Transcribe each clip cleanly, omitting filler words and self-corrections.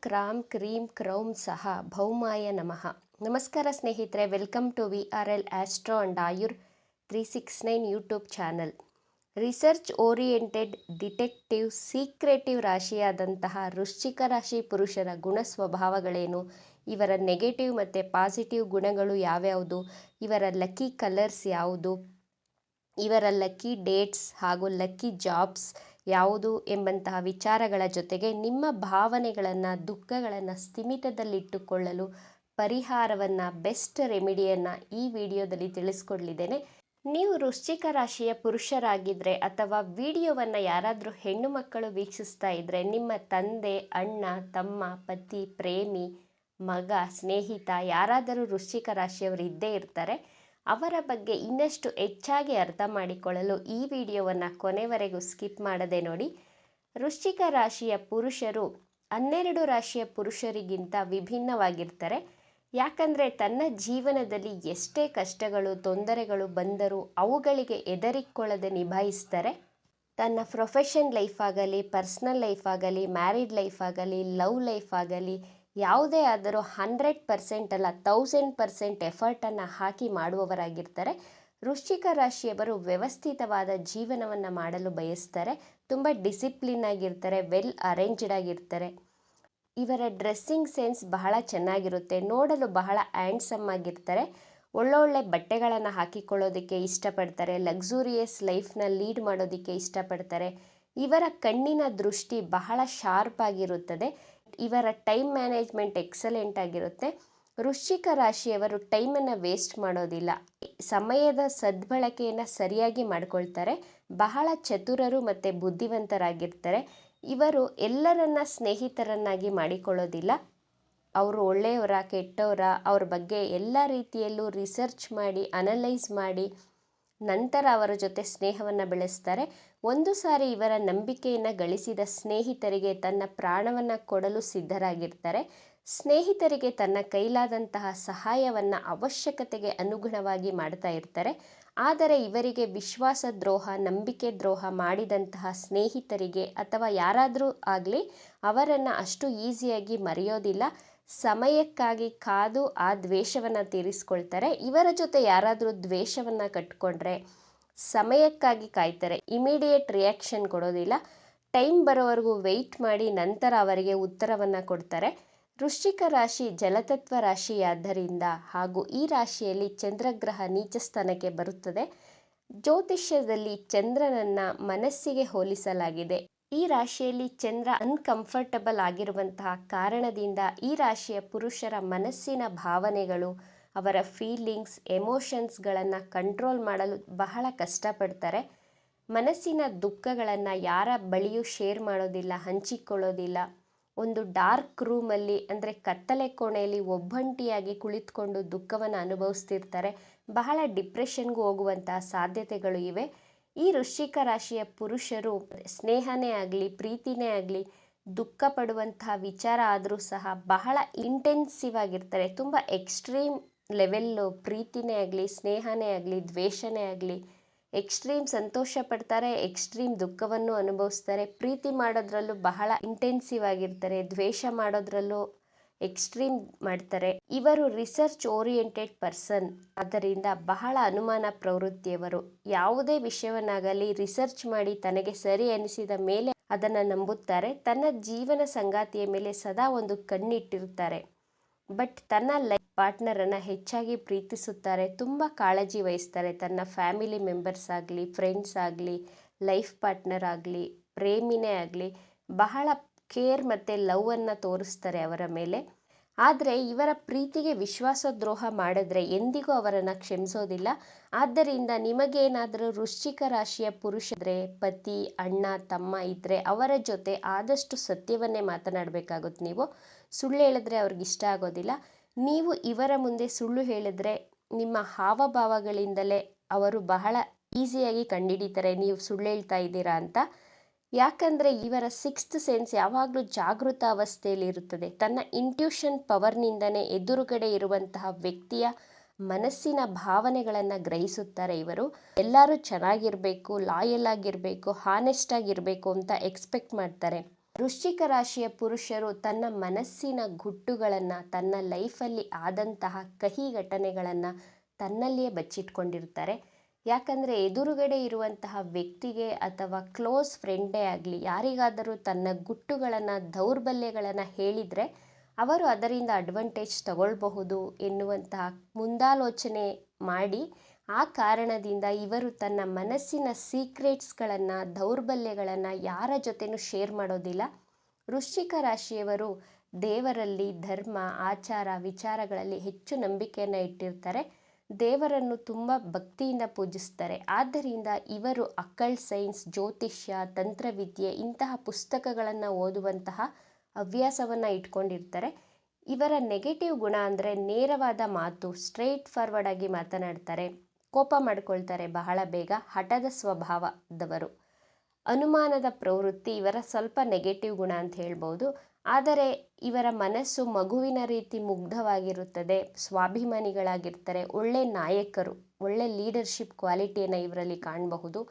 ಕ್ರಾಂ cream ಕ್ರೌಂ ಸಹ ಭೌಮಾಯ ನಮಃ. ನಮಸ್ಕಾರ ಸ್ನೇಹಿತರೆ, welcome to VRL astro and Ayur 369 YouTube channel. Research oriented detective secretive ರಾಶಿಯಾದಂತಹ ವೃಶ್ಚಿಕ ರಾಶಿ ಪುರುಷರ ಗುಣ ಸ್ವಭಾವಗಳೇನು, ಇವರ ನೆಗೆಟಿವ್ ಮತ್ತು ಪಾಸಿಟಿವ್ ಗುಣಗಳು ಯಾವ್ಯಾವುದು, ಇವರ ಲಕ್ಕಿ ಕಲರ್ಸ್ ಯಾವುದು, ಇವರ ಲಕ್ಕಿ ಡೇಟ್ಸ್ ಹಾಗೂ ಲಕ್ಕಿ ಜಾಬ್ಸ್ ಯಾವುದು ಎಂಬಂತಹ ವಿಚಾರಗಳ ಜೊತೆಗೆ ನಿಮ್ಮ ಭಾವನೆಗಳನ್ನು, ದುಃಖಗಳನ್ನು ಸ್ಥಿಮಿತದಲ್ಲಿಟ್ಟುಕೊಳ್ಳಲು ಪರಿಹಾರವನ್ನು, ಬೆಸ್ಟ್ ರೆಮಿಡಿಯನ್ನು ಈ ವಿಡಿಯೋದಲ್ಲಿ ತಿಳಿಸ್ಕೊಡ್ಲಿದ್ದೇನೆ. ನೀವು ವೃಶ್ಚಿಕ ರಾಶಿಯ ಪುರುಷರಾಗಿದ್ದರೆ ಅಥವಾ ವಿಡಿಯೋವನ್ನು ಯಾರಾದರೂ ಹೆಣ್ಣು ಮಕ್ಕಳು ವೀಕ್ಷಿಸ್ತಾ ಇದ್ದರೆ, ನಿಮ್ಮ ತಂದೆ, ಅಣ್ಣ, ತಮ್ಮ, ಪತಿ, ಪ್ರೇಮಿ, ಮಗ, ಸ್ನೇಹಿತ ಯಾರಾದರೂ ವೃಶ್ಚಿಕ ರಾಶಿಯವರು ಇದ್ದೇ ಇರ್ತಾರೆ. ಅವರ ಬಗ್ಗೆ ಇನ್ನಷ್ಟು ಹೆಚ್ಚಾಗಿ ಅರ್ಥ ಮಾಡಿಕೊಳ್ಳಲು ಈ ವಿಡಿಯೋವನ್ನು ಕೊನೆವರೆಗೂ ಸ್ಕಿಪ್ ಮಾಡದೆ ನೋಡಿ. ವೃಶ್ಚಿಕ ರಾಶಿಯ ಪುರುಷರು 12 ರಾಶಿಯ ಪುರುಷರಿಗಿಂತ ವಿಭಿನ್ನವಾಗಿರ್ತಾರೆ. ಯಾಕಂದರೆ ತನ್ನ ಜೀವನದಲ್ಲಿ ಎಷ್ಟೇ ಕಷ್ಟಗಳು, ತೊಂದರೆಗಳು ಬಂದರೂ ಅವುಗಳಿಗೆ ಹೆದರಿಕೊಳ್ಳದೆ ನಿಭಾಯಿಸ್ತಾರೆ. ತನ್ನ ಪ್ರೊಫೆಷನ್ ಲೈಫ್ ಆಗಲಿ, ಪರ್ಸ್ನಲ್ ಲೈಫ್ ಆಗಲಿ, ಮ್ಯಾರಿಡ್ ಲೈಫ್ ಆಗಲಿ, ಲವ್ ಲೈಫ್ ಆಗಲಿ, ಯಾವುದೇ ಆದರೂ 100% ಅಲ್ಲ 1000% ಎಫರ್ಟನ್ನು ಹಾಕಿ ಮಾಡುವವರಾಗಿರ್ತಾರೆ. ವೃಶ್ಚಿಕ ರಾಶಿಯವರು ವ್ಯವಸ್ಥಿತವಾದ ಜೀವನವನ್ನು ಮಾಡಲು ಬಯಸ್ತಾರೆ. ತುಂಬ ಡಿಸಿಪ್ಲಿನ್ ಆಗಿರ್ತಾರೆ, ವೆಲ್ ಅರೇಂಜ್ಡ್ ಆಗಿರ್ತಾರೆ. ಇವರ ಡ್ರೆಸ್ಸಿಂಗ್ ಸೆನ್ಸ್ ಬಹಳ ಚೆನ್ನಾಗಿರುತ್ತೆ, ನೋಡಲು ಬಹಳ ಹ್ಯಾಂಡ್ಸಮ್ ಆಗಿರ್ತಾರೆ. ಒಳ್ಳೊಳ್ಳೆ ಬಟ್ಟೆಗಳನ್ನು ಹಾಕಿಕೊಳ್ಳೋದಕ್ಕೆ ಇಷ್ಟಪಡ್ತಾರೆ, ಲಕ್ಸುರಿಯಸ್ ಲೈಫ್ನ ಲೀಡ್ ಮಾಡೋದಕ್ಕೆ ಇಷ್ಟಪಡ್ತಾರೆ. ಇವರ ಕಣ್ಣಿನ ದೃಷ್ಟಿ ಬಹಳ ಶಾರ್ಪ್ ಆಗಿರುತ್ತದೆ. ಇವರ ಟೈಮ್ ಮ್ಯಾನೇಜ್ಮೆಂಟ್ ಎಕ್ಸಲೆಂಟ್ ಆಗಿರುತ್ತೆ. ವೃಶ್ಚಿಕ ರಾಶಿಯವರು ಟೈಮನ್ನು ವೇಸ್ಟ್ ಮಾಡೋದಿಲ್ಲ, ಸಮಯದ ಸದ್ಬಳಕೆಯನ್ನು ಸರಿಯಾಗಿ ಮಾಡ್ಕೊಳ್ತಾರೆ. ಬಹಳ ಚತುರರು ಮತ್ತು ಬುದ್ಧಿವಂತರಾಗಿರ್ತಾರೆ. ಇವರು ಎಲ್ಲರನ್ನ ಸ್ನೇಹಿತರನ್ನಾಗಿ ಮಾಡಿಕೊಳ್ಳೋದಿಲ್ಲ. ಅವರು ಒಳ್ಳೆಯವರ, ಕೆಟ್ಟವರ, ಅವ್ರ ಬಗ್ಗೆ ಎಲ್ಲ ರೀತಿಯಲ್ಲೂ ರಿಸರ್ಚ್ ಮಾಡಿ, ಅನಲೈಸ್ ಮಾಡಿ ನಂತರ ಅವರ ಜೊತೆ ಸ್ನೇಹವನ್ನು ಬೆಳೆಸ್ತಾರೆ. ಒಂದು ಸಾರಿ ಇವರ ನಂಬಿಕೆಯನ್ನು ಗಳಿಸಿದ ಸ್ನೇಹಿತರಿಗೆ ತನ್ನ ಪ್ರಾಣವನ್ನು ಕೊಡಲು ಸಿದ್ಧರಾಗಿರ್ತಾರೆ. ಸ್ನೇಹಿತರಿಗೆ ತನ್ನ ಕೈಲಾದಂತಹ ಸಹಾಯವನ್ನು ಅವಶ್ಯಕತೆಗೆ ಅನುಗುಣವಾಗಿ ಮಾಡ್ತಾ ಇರ್ತಾರೆ. ಆದರೆ ಇವರಿಗೆ ವಿಶ್ವಾಸ ದ್ರೋಹ, ನಂಬಿಕೆ ದ್ರೋಹ ಮಾಡಿದಂತಹ ಸ್ನೇಹಿತರಿಗೆ ಅಥವಾ ಯಾರಾದರೂ ಆಗಲಿ ಅವರನ್ನು ಅಷ್ಟು ಈಸಿಯಾಗಿ ಮರೆಯೋದಿಲ್ಲ. ಸಮಯಕ್ಕಾಗಿ ಕಾದು ಆ ದ್ವೇಷವನ್ನು ತೀರಿಸ್ಕೊಳ್ತಾರೆ. ಇವರ ಜೊತೆ ಯಾರಾದರೂ ದ್ವೇಷವನ್ನು ಕಟ್ಕೊಂಡ್ರೆ ಸಮಯಕ್ಕಾಗಿ ಕಾಯ್ತಾರೆ, ಇಮಿಡಿಯೇಟ್ ರಿಯಾಕ್ಷನ್ ಕೊಡೋದಿಲ್ಲ. ಟೈಮ್ ಬರೋವರೆಗೂ ವೆಯ್ಟ್ ಮಾಡಿ ನಂತರ ಅವರಿಗೆ ಉತ್ತರವನ್ನು ಕೊಡ್ತಾರೆ. ವೃಶ್ಚಿಕ ರಾಶಿ ಜಲತತ್ವ ರಾಶಿಯಾದ್ದರಿಂದ ಹಾಗೂ ಈ ರಾಶಿಯಲ್ಲಿ ಚಂದ್ರಗ್ರಹ ನೀಚ ಸ್ಥಾನಕ್ಕೆ ಬರುತ್ತದೆ. ಜ್ಯೋತಿಷ್ಯದಲ್ಲಿ ಚಂದ್ರನನ್ನು ಮನಸ್ಸಿಗೆ ಹೋಲಿಸಲಾಗಿದೆ. ಈ ರಾಶಿಯಲ್ಲಿ ಚಂದ್ರ ಅನ್ಕಂಫರ್ಟಬಲ್ ಆಗಿರುವಂತಹ ಕಾರಣದಿಂದ ಈ ರಾಶಿಯ ಪುರುಷರ ಮನಸ್ಸಿನ ಭಾವನೆಗಳು, ಅವರ ಫೀಲಿಂಗ್ಸ್, ಎಮೋಷನ್ಸ್ಗಳನ್ನು ಕಂಟ್ರೋಲ್ ಮಾಡಲು ಬಹಳ ಕಷ್ಟಪಡ್ತಾರೆ. ಮನಸ್ಸಿನ ದುಃಖಗಳನ್ನು ಯಾರ ಬಳಿಯೂ ಶೇರ್ ಮಾಡೋದಿಲ್ಲ, ಹಂಚಿಕೊಳ್ಳೋದಿಲ್ಲ. ಒಂದು ಡಾರ್ಕ್ ರೂಮಲ್ಲಿ ಅಂದರೆ ಕತ್ತಲೆ ಕೋಣೆಯಲ್ಲಿ ಒಬ್ಬಂಟಿಯಾಗಿ ಕುಳಿತುಕೊಂಡು ದುಃಖವನ್ನು ಅನುಭವಿಸ್ತಿರ್ತಾರೆ. ಬಹಳ ಡಿಪ್ರೆಷನ್ಗೂ ಹೋಗುವಂತಹ ಸಾಧ್ಯತೆಗಳು ಇವೆ. ಈ ವೃಶ್ಚಿಕ ರಾಶಿಯ ಪುರುಷರು ಸ್ನೇಹನೇ ಆಗಲಿ, ಪ್ರೀತಿನೇ ಆಗಲಿ, ದುಃಖ ಪಡುವಂತಹ ವಿಚಾರ ಆದರೂ ಸಹ ಬಹಳ ಇಂಟೆನ್ಸಿವ್ ಆಗಿರ್ತಾರೆ. ತುಂಬ ಎಕ್ಸ್ಟ್ರೀಮ್ ಲೆವೆಲ್ಲು ಪ್ರೀತಿನೇ ಆಗಲಿ, ಸ್ನೇಹನೇ ಆಗಲಿ, ದ್ವೇಷನೇ ಆಗಲಿ, ಎಕ್ಸ್ಟ್ರೀಮ್ ಸಂತೋಷ ಪಡ್ತಾರೆ, ಎಕ್ಸ್ಟ್ರೀಮ್ ದುಃಖವನ್ನು ಅನುಭವಿಸ್ತಾರೆ. ಪ್ರೀತಿ ಮಾಡೋದ್ರಲ್ಲೂ ಬಹಳ ಇಂಟೆನ್ಸಿವ್ ಆಗಿರ್ತಾರೆ, ದ್ವೇಷ ಮಾಡೋದ್ರಲ್ಲೂ ಎಕ್ಸ್ಟ್ರೀಮ್ ಮಾಡ್ತಾರೆ. ಇವರು ರಿಸರ್ಚ್ ಓರಿಯೆಂಟೆಡ್ ಪರ್ಸನ್, ಆದ್ದರಿಂದ ಬಹಳ ಅನುಮಾನ ಪ್ರವೃತ್ತಿಯವರು. ಯಾವುದೇ ವಿಷಯವನ್ನಾಗಲಿ ರಿಸರ್ಚ್ ಮಾಡಿ ತನಗೆ ಸರಿ ಅನಿಸಿದ ಮೇಲೆ ಅದನ್ನು ನಂಬುತ್ತಾರೆ. ತನ್ನ ಜೀವನ ಸಂಗಾತಿಯ ಮೇಲೆ ಸದಾ ಒಂದು ಕಣ್ಣಿಟ್ಟಿರ್ತಾರೆ. ಬಟ್ ತನ್ನ ಲೈಫ್ ಪಾರ್ಟ್ನರನ್ನು ಹೆಚ್ಚಾಗಿ ಪ್ರೀತಿಸುತ್ತಾರೆ, ತುಂಬ ಕಾಳಜಿ ವಹಿಸ್ತಾರೆ. ತನ್ನ ಫ್ಯಾಮಿಲಿ ಮೆಂಬರ್ಸ್ ಆಗಲಿ, ಫ್ರೆಂಡ್ಸ್ ಆಗಲಿ, ಲೈಫ್ ಪಾರ್ಟ್ನರ್ ಆಗಲಿ, ಪ್ರೇಮಿನೇ ಆಗಲಿ ಬಹಳ ಕೇರ್ ಮತ್ತು ಲವ್ವನ್ನು ತೋರಿಸ್ತಾರೆ ಅವರ ಮೇಲೆ. ಆದರೆ ಇವರ ಪ್ರೀತಿಗೆ ವಿಶ್ವಾಸ ದ್ರೋಹ ಮಾಡಿದ್ರೆ ಎಂದಿಗೂ ಅವರನ್ನು ಕ್ಷಮಿಸೋದಿಲ್ಲ. ಆದ್ದರಿಂದ ನಿಮಗೇನಾದರೂ ವೃಶ್ಚಿಕ ರಾಶಿಯ ಪುರುಷರೇ, ಪತಿ, ಅಣ್ಣ, ತಮ್ಮ ಇದ್ದರೆ ಅವರ ಜೊತೆ ಆದಷ್ಟು ಸತ್ಯವನ್ನೇ ಮಾತನಾಡಬೇಕಾಗುತ್ತೆ. ನೀವು ಸುಳ್ಳು ಹೇಳಿದ್ರೆ ಅವ್ರಿಗೆ ಇಷ್ಟ ಆಗೋದಿಲ್ಲ. ನೀವು ಇವರ ಮುಂದೆ ಸುಳ್ಳು ಹೇಳಿದ್ರೆ ನಿಮ್ಮ ಹಾವಭಾವಗಳಿಂದಲೇ ಅವರು ಬಹಳ ಈಸಿಯಾಗಿ ಕಂಡುಹಿಡಿತಾರೆ ನೀವು ಸುಳ್ಳು ಹೇಳ್ತಾ ಇದ್ದೀರಾ ಅಂತ. ಯಾಕಂದರೆ ಇವರ 6th ಸೆನ್ಸ್ ಯಾವಾಗಲೂ ಜಾಗೃತ ಅವಸ್ಥೆಯಲ್ಲಿ ಇರುತ್ತದೆ. ತನ್ನ ಇಂಟ್ಯೂಷನ್ ಪವರ್ನಿಂದನೇ ಎದುರುಗಡೆ ಇರುವಂತಹ ವ್ಯಕ್ತಿಯ ಮನಸ್ಸಿನ ಭಾವನೆಗಳನ್ನು ಗ್ರಹಿಸುತ್ತಾರೆ. ಇವರು ಎಲ್ಲರೂ ಚೆನ್ನಾಗಿರಬೇಕು, ಲಾಯಲ್ ಆಗಿರಬೇಕು, ಹಾನೆಸ್ಟ್ ಆಗಿರಬೇಕು ಅಂತ ಎಕ್ಸ್ಪೆಕ್ಟ್ ಮಾಡ್ತಾರೆ. ವೃಶ್ಚಿಕ ರಾಶಿಯ ಪುರುಷರು ತನ್ನ ಮನಸ್ಸಿನ ಗುಟ್ಟುಗಳನ್ನು, ತನ್ನ ಲೈಫಲ್ಲಿ ಆದಂತಹ ಕಹಿ ಘಟನೆಗಳನ್ನು ತನ್ನಲ್ಲಿಯೇ ಬಚ್ಚಿಟ್ಕೊಂಡಿರ್ತಾರೆ. ಯಾಕಂದರೆ ಎದುರುಗಡೆ ಇರುವಂತಹ ವ್ಯಕ್ತಿಗೆ ಅಥವಾ ಕ್ಲೋಸ್ ಫ್ರೆಂಡೇ ಆಗಲಿ ಯಾರಿಗಾದರೂ ತನ್ನ ಗುಟ್ಟುಗಳನ್ನು, ದೌರ್ಬಲ್ಯಗಳನ್ನು ಹೇಳಿದರೆ ಅವರು ಅದರಿಂದ ಅಡ್ವಾಂಟೇಜ್ ತಗೊಳ್ಬಹುದು ಎನ್ನುವಂತಹ ಮುಂದಾಲೋಚನೆ ಮಾಡಿ ಆ ಕಾರಣದಿಂದ ಇವರು ತನ್ನ ಮನಸ್ಸಿನ ಸೀಕ್ರೆಟ್ಸ್ಗಳನ್ನು, ದೌರ್ಬಲ್ಯಗಳನ್ನು ಯಾರ ಜೊತೆನೂ ಶೇರ್ ಮಾಡೋದಿಲ್ಲ. ವೃಶ್ಚಿಕ ರಾಶಿಯವರು ದೇವರಲ್ಲಿ, ಧರ್ಮ, ಆಚಾರ, ವಿಚಾರಗಳಲ್ಲಿ ಹೆಚ್ಚು ನಂಬಿಕೆಯನ್ನು ಇಟ್ಟಿರ್ತಾರೆ. ದೇವರನ್ನು ತುಂಬ ಭಕ್ತಿಯಿಂದ ಪೂಜಿಸ್ತಾರೆ. ಆದ್ದರಿಂದ ಇವರು ಅಕಲ್ಟ್ ಸೈನ್ಸ್, ಜ್ಯೋತಿಷ್ಯ, ತಂತ್ರವಿದ್ಯೆ ಇಂತಹ ಪುಸ್ತಕಗಳನ್ನು ಓದುವಂತಹ ಹವ್ಯಾಸವನ್ನು ಇಟ್ಕೊಂಡಿರ್ತಾರೆ. ಇವರ ನೆಗೆಟಿವ್ ಗುಣ ಅಂದರೆ ನೇರವಾದ ಮಾತು, ಸ್ಟ್ರೈಟ್ ಫಾರ್ವರ್ಡ್ ಆಗಿ ಮಾತನಾಡ್ತಾರೆ, ಕೋಪ ಮಾಡ್ಕೊಳ್ತಾರೆ ಬಹಳ ಬೇಗ, ಹಠದ ಸ್ವಭಾವದವರು. ಅನುಮಾನದ ಪ್ರವೃತ್ತಿ ಇವರ ಸ್ವಲ್ಪ ನೆಗೆಟಿವ್ ಗುಣ ಅಂತ ಹೇಳ್ಬೋದು. ಆದರೆ ಇವರ ಮನಸ್ಸು ಮಗುವಿನ ರೀತಿ ಮುಗ್ಧವಾಗಿರುತ್ತದೆ, ಸ್ವಾಭಿಮಾನಿಗಳಾಗಿರ್ತಾರೆ, ಒಳ್ಳೆ ನಾಯಕರು, ಒಳ್ಳೆ ಲೀಡರ್ಶಿಪ್ ಕ್ವಾಲಿಟಿಯನ್ನು ಇವರಲ್ಲಿ ಕಾಣಬಹುದು.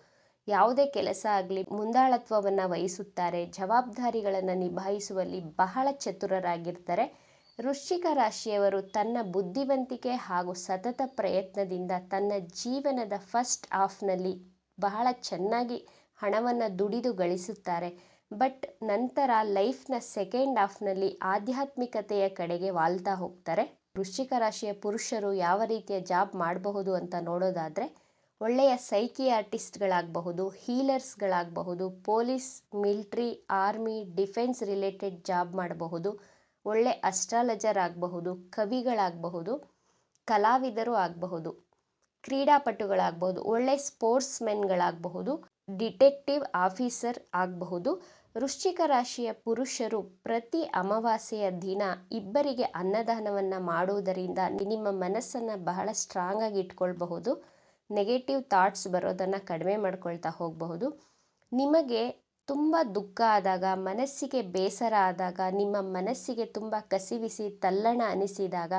ಯಾವುದೇ ಕೆಲಸ ಆಗಲಿ ಮುಂದಾಳತ್ವವನ್ನು ವಹಿಸುತ್ತಾರೆ, ಜವಾಬ್ದಾರಿಗಳನ್ನು ನಿಭಾಯಿಸುವಲ್ಲಿ ಬಹಳ ಚತುರರಾಗಿರ್ತಾರೆ. ವೃಶ್ಚಿಕ ರಾಶಿಯವರು ತನ್ನ ಬುದ್ಧಿವಂತಿಕೆ ಹಾಗೂ ಸತತ ಪ್ರಯತ್ನದಿಂದ ತನ್ನ ಜೀವನದ ಫಸ್ಟ್ ಹಾಫ್ನಲ್ಲಿ ಬಹಳ ಚೆನ್ನಾಗಿ ಹಣವನ್ನು ದುಡಿದು ಗಳಿಸುತ್ತಾರೆ. ಬಟ್ ನಂತರ ಲೈಫ್ನ ಸೆಕೆಂಡ್ ಹಾಫ್ನಲ್ಲಿ ಆಧ್ಯಾತ್ಮಿಕತೆಯ ಕಡೆಗೆ ವಾಲ್ತಾ ಹೋಗ್ತಾರೆ. ವೃಶ್ಚಿಕ ರಾಶಿಯ ಪುರುಷರು ಯಾವ ರೀತಿಯ ಜಾಬ್ ಮಾಡಬಹುದು ಅಂತ ನೋಡೋದಾದರೆ, ಒಳ್ಳೆಯ ಸೈಕಿಯಾರ್ಟಿಸ್ಟ್ಗಳಾಗಬಹುದು, ಹೀಲರ್ಸ್ಗಳಾಗಬಹುದು, police, military, army, defence related job ಮಾಡಬಹುದು, ಒಳ್ಳೆ ಅಸ್ಟ್ರಾಲಜರ್ ಆಗಬಹುದು, ಕವಿಗಳಾಗಬಹುದು, ಕಲಾವಿದರು ಆಗಬಹುದು, ಕ್ರೀಡಾಪಟುಗಳಾಗಬಹುದು, ಒಳ್ಳೆ ಸ್ಪೋರ್ಟ್ಸ್ ಮೆನ್ಗಳಾಗಬಹುದು, ಡಿಟೆಕ್ಟಿವ್ ಆಫೀಸರ್ ಆಗಬಹುದು. ವೃಶ್ಚಿಕ ರಾಶಿಯ ಪುರುಷರು ಪ್ರತಿ ಅಮಾವಾಸ್ಯೆಯ ದಿನ ಇಬ್ಬರಿಗೆ ಅನ್ನದಾನವನ್ನು ಮಾಡುವುದರಿಂದ ನಿಮ್ಮ ಮನಸ್ಸನ್ನು ಬಹಳ ಸ್ಟ್ರಾಂಗ್ ಆಗಿ ಇಟ್ಕೊಳ್ಬಹುದು. ನೆಗೆಟಿವ್ ಥಾಟ್ಸ್ ಬರೋದನ್ನು ಕಡಿಮೆ ಮಾಡ್ಕೊಳ್ತಾ ಹೋಗಬಹುದು. ನಿಮಗೆ ತುಂಬ ದುಃಖ ಆದಾಗ, ಮನಸ್ಸಿಗೆ ಬೇಸರ ಆದಾಗ, ನಿಮ್ಮ ಮನಸ್ಸಿಗೆ ತುಂಬ ಕಸಿವಿಸಿ ತಲ್ಲಣ ಅನಿಸಿದಾಗ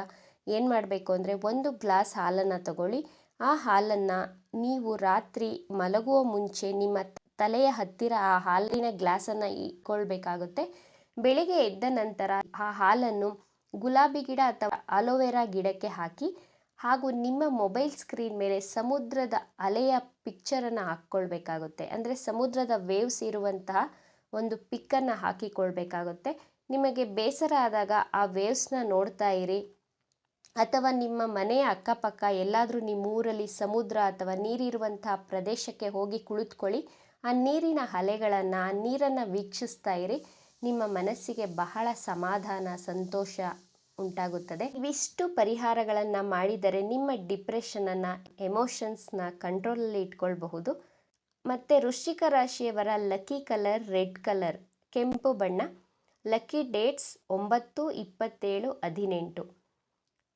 ಏನು ಮಾಡಬೇಕು ಅಂದರೆ, ಒಂದು ಗ್ಲಾಸ್ ಹಾಲನ್ನು ತಗೊಳ್ಳಿ. ಆ ಹಾಲನ್ನು ನೀವು ರಾತ್ರಿ ಮಲಗುವ ಮುಂಚೆ ನಿಮ್ಮ ತಲೆಯ ಹತ್ತಿರ ಆ ಹಾಲಿನ ಗ್ಲಾಸನ್ನು ಇಟ್ಕೊಳ್ಬೇಕಾಗುತ್ತೆ. ಬೆಳಿಗ್ಗೆ ಎದ್ದ ನಂತರ ಆ ಹಾಲನ್ನು ಗುಲಾಬಿ ಗಿಡ ಅಥವಾ ಅಲೋವೆರಾ ಗಿಡಕ್ಕೆ ಹಾಕಿ, ಹಾಗೂ ನಿಮ್ಮ ಮೊಬೈಲ್ ಸ್ಕ್ರೀನ್ ಮೇಲೆ ಸಮುದ್ರದ ಅಲೆಯ ಪಿಕ್ಚರನ್ನು ಹಾಕ್ಕೊಳ್ಬೇಕಾಗುತ್ತೆ. ಅಂದರೆ ಸಮುದ್ರದ ವೇವ್ಸ್ ಇರುವಂತಹ ಒಂದು ಪಿಕ್ಕನ್ನು ಹಾಕಿಕೊಳ್ಬೇಕಾಗುತ್ತೆ. ನಿಮಗೆ ಬೇಸರ ಆದಾಗ ಆ ವೇವ್ಸ್ನ ನೋಡ್ತಾ ಇರಿ. ಅಥವಾ ನಿಮ್ಮ ಮನೆಯ ಅಕ್ಕಪಕ್ಕ ಎಲ್ಲಾದರೂ ನಿಮ್ಮ ಊರಲ್ಲಿ ಸಮುದ್ರ ಅಥವಾ ನೀರಿರುವಂತಹ ಪ್ರದೇಶಕ್ಕೆ ಹೋಗಿ ಕುಳಿತುಕೊಳ್ಳಿ. ಆ ನೀರಿನ ಅಲೆಗಳನ್ನು, ಆ ನೀರನ್ನು ವೀಕ್ಷಿಸ್ತಾ ಇರಿ. ನಿಮ್ಮ ಮನಸ್ಸಿಗೆ ಬಹಳ ಸಮಾಧಾನ, ಸಂತೋಷ ಉಂಟಾಗುತ್ತದೆ. ಇವಿಷ್ಟು ಪರಿಹಾರಗಳನ್ನು ಮಾಡಿದರೆ ನಿಮ್ಮ ಡಿಪ್ರೆಷನನ್ನು, ಎಮೋಷನ್ಸ್ನ ಕಂಟ್ರೋಲಲ್ಲಿ ಇಟ್ಕೊಳ್ಬಹುದು. ಮತ್ತು ವೃಶ್ಚಿಕ ರಾಶಿಯವರ ಲಕ್ಕಿ ಕಲರ್ ರೆಡ್ ಕಲರ್, ಕೆಂಪು ಬಣ್ಣ. Lucky dates 9, 27, 18.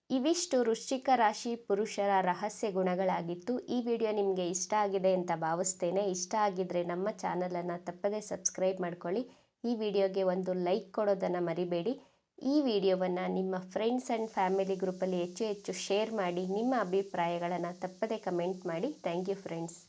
ಇವಿಷ್ಟು ವೃಶ್ಚಿಕ ರಾಶಿ ಪುರುಷರ ರಹಸ್ಯ ಗುಣಗಳಾಗಿತ್ತು. ಈ ವಿಡಿಯೋ ನಿಮಗೆ ಇಷ್ಟ ಆಗಿದೆ ಅಂತ ಭಾವಿಸ್ತೇನೆ. ಇಷ್ಟ ಆಗಿದ್ದರೆ ನಮ್ಮ ಚಾನಲನ್ನು ತಪ್ಪದೇ ಸಬ್ಸ್ಕ್ರೈಬ್ ಮಾಡ್ಕೊಳ್ಳಿ. ಈ ವಿಡಿಯೋಗೆ ಒಂದು ಲೈಕ್ ಕೊಡೋದನ್ನು ಮರಿಬೇಡಿ. ಈ ವಿಡಿಯೋವನ್ನು ನಿಮ್ಮ ಫ್ರೆಂಡ್ಸ್ ಆ್ಯಂಡ್ ಫ್ಯಾಮಿಲಿ ಗ್ರೂಪಲ್ಲಿ ಹೆಚ್ಚು ಶೇರ್ ಮಾಡಿ. ನಿಮ್ಮ ಅಭಿಪ್ರಾಯಗಳನ್ನು ತಪ್ಪದೇ ಕಮೆಂಟ್ ಮಾಡಿ. Thank you friends.